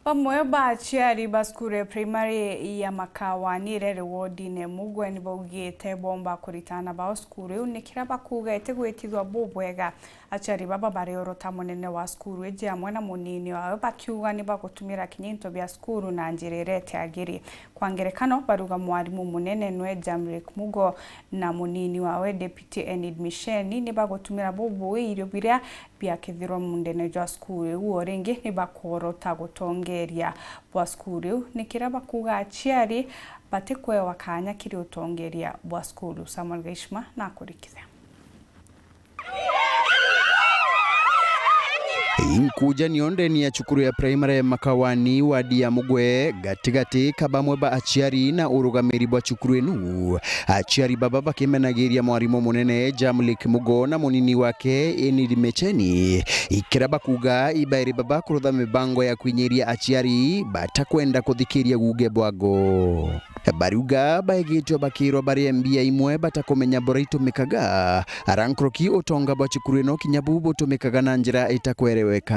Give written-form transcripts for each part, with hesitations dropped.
Pamwe bachiari baskure primary ya Makawani rere wodi ne mugwe ni baugite bomba kuritana ba skuru unikira bakuga etegwetithwa bobwega achari baba bari orota munene wa skuru eje amwe na munini wa bakiuga ni bagutumira kinyinto bya skuru na njirerete agiri kwangerekano baruga mwarimu munene nwe Jamrick Mugo na munini wawe deputy Enid Misheni ni bagutumira bobo irio biria bya kithiro mundene jwa skuru uorengi ni bakorota gutongeria bwa skuru nikira bakuga achiari batekwe wakanya kiri utongeria bwa skuru. Samuel Gaishma na kurikiza inkuja nionde ni ya chukuru ya primary ya Makawani wadi ya Mugwe gatigati kabamwe ba achiari na urugamiri bwa chukuru enu achiari baba bakemenagiria mwarimu munene Jamrick Mugo na munini wake Enid Misheni ikira bakuga ibairi baba kurutha mibango ya kwinyiria achiari batakwenda kuthikiria guge bwago bariuga baigitwa bakirwa bari mbia imwe batakomenya bora itumikaga arankroki utonga bwa chukuru eno kinyabubu tumikaga na njira itakwereweka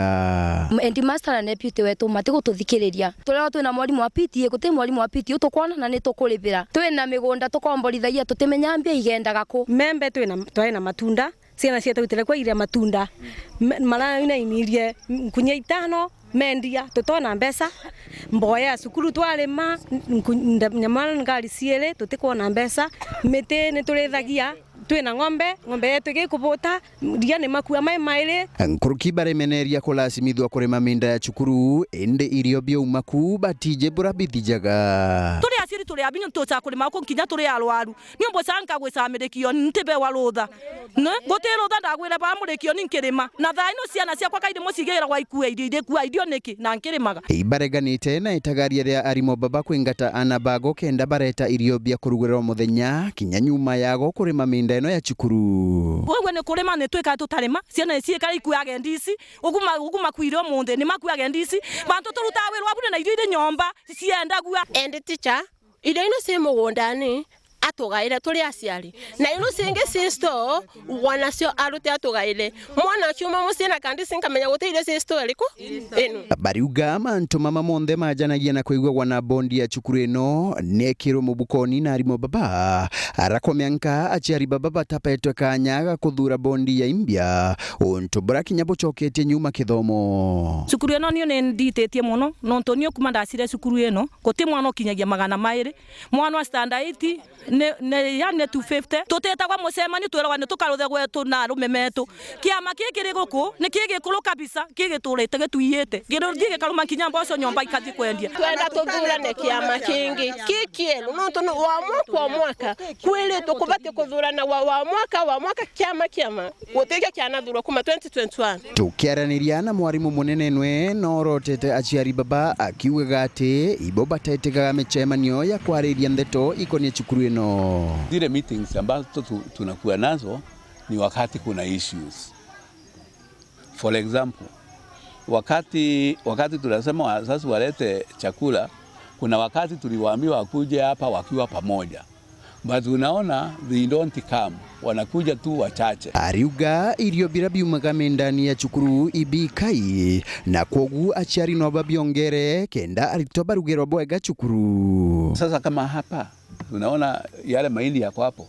Headmaster na deputy wetu matigututhikiriria tureo twina mwarimu wa PTA guti mwarimu wa PTA utukwana na nitukuribira twina migunda tukomborithagia tutimenya mbia igendaga ku membe twina matunda ciana cia twitire kwa iria matunda marana inirie kunya 5 mendia tutona mbeca mboya sukuru twarima nyamana ngari ciere tutikuona mbeca miti ni turithagia twina ng'ombe yetu igikubuta ria ni makua mai maire nkuruki baremeneria kulasimithwa kurima minda ya chukuru ende irio byaumaku batije bura bithijaga turi asiri turi abinyo tocha kurima ko nkinya turi alwaru nyombo sanka gwisamirikio ntibe warutha ne gotero tha ndagwira bamurikio ninkirima na thaino ciana ciakwa kaide mucigira gwa ikua irio kuwa irio niki na nkirimaga ibareganite na itagaria ria arimo baba kwingata anabago kenda bareta irio bya kurugurira muthenya kinya nyuma yago kurima minda eno ya chukuru wewe ne kurima ne tweka tutarima ciana ciekara ikuage ndisi uguma kwiro munde ni makuage ndisi bantu turutawe rwabune na irio nyomba ciendagua and teacher irio ino se mugundani atugaire turi aciari na ino singe sisto wanacio arute atugaire mwana cyuma musina kandi sinkamenya gutiire sisto eliko eno bariuga mantu mama monde majanagia na kuigwa wana bondi ya chukuru eno nekiro mubukoni na arimo baba arakomyanka achiari baba batapetwe kanyaga kuthura bondi ya imbia onto braki nyabo choketie nyuma kithomo cukuru eno nio nditetie muno no ntonio kuma ndacire cukuru eno guti mwana kinyagia magana mairi mwana wa standard 8 ne ya ne 250 tutetagwa mucemani twiragwa ni tukaruthe gwetu na rume metu kiama kikiri guku ni kigikuru kabisa kigiturite gituiyete giruthie karuma kinya mboco nyomba ikathi kwendia twenda tuthurane kiama kingi kikielu no tono wa mwaka kwele tukubate kuthurana wa mwaka kiama gutiga kiana thuro kuma 2021 tukiaraniria na mwarimu munene nwe norotete achiari baba akiuga ati ibo batetega mechemanio ya kwariria ndeto ikonie chukuru eno zile meetings ambazo tunakuwa nazo ni wakati kuna issues. For example, wakati tunasema wazazi walete chakula, kuna wakati tuliwaambiwa wakuje hapa wakiwa pamoja. But unaona they don't come, wanakuja tu wachache. Ariuga irio bira biumaga ndani ya chukuru ibikai na kogu achiari no babiongere kenda alitoba rugero bwega chukuru. Sasa kama hapa tunaona yale mahindi yako hapo.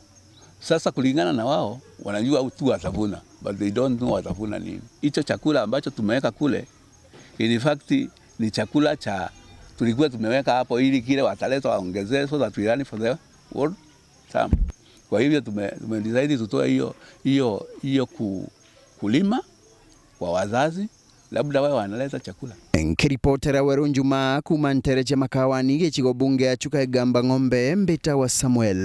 Sasa kulingana na wao wanajua tu watavuna, but they don't know watavuna nini. Hicho chakula ambacho tumeweka kule in fact ni chakula cha tulikuwa tumeweka hapo ili kile wataleta waongezee so that we run for the world time. Kwa hivyo tumedecide tutoe hiyo kulima kwa wazazi labda wao wanaleta chakula. Nkiripotera Werunjuma kuma Ntereche Makawani gichigo bunge achuka Gamba Ng'ombe Mbita wa Samuel.